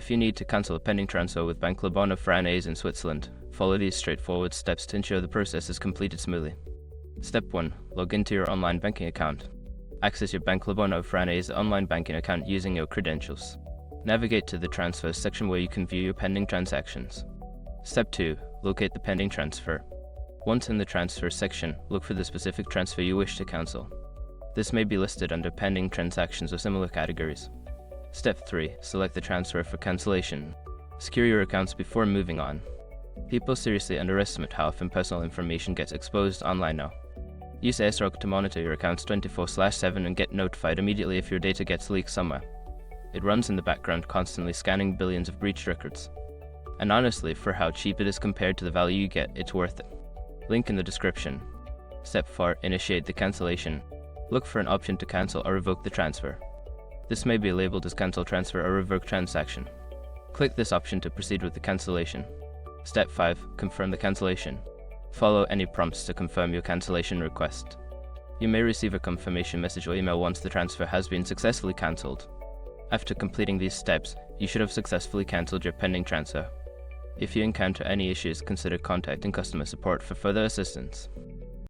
If you need to cancel a pending transfer with Banque Libano Française in Switzerland, follow these straightforward steps to ensure the process is completed smoothly. Step 1. Log into your online banking account. Access your Banque Libano Française online banking account using your credentials. Navigate to the Transfers section where you can view your pending transactions. Step 2. Locate the pending transfer. Once in the Transfers section, look for the specific transfer you wish to cancel. This may be listed under Pending Transactions or similar categories. Step 3. Select the transfer for cancellation. Secure your accounts before moving on. People seriously underestimate how often personal information gets exposed online now. Use ASRock to monitor your accounts 24/7 and get notified immediately if your data gets leaked somewhere. It runs in the background, constantly scanning billions of breached records. And honestly, for how cheap it is compared to the value you get, it's worth it. Link in the description. Step 4. Initiate the cancellation. Look for an option to cancel or revoke the transfer. This may be labeled as cancel transfer or revoke transaction. Click this option to proceed with the cancellation. Step 5. Confirm the cancellation. Follow any prompts to confirm your cancellation request. You may receive a confirmation message or email once the transfer has been successfully cancelled. After completing these steps, you should have successfully cancelled your pending transfer. If you encounter any issues, consider contacting customer support for further assistance.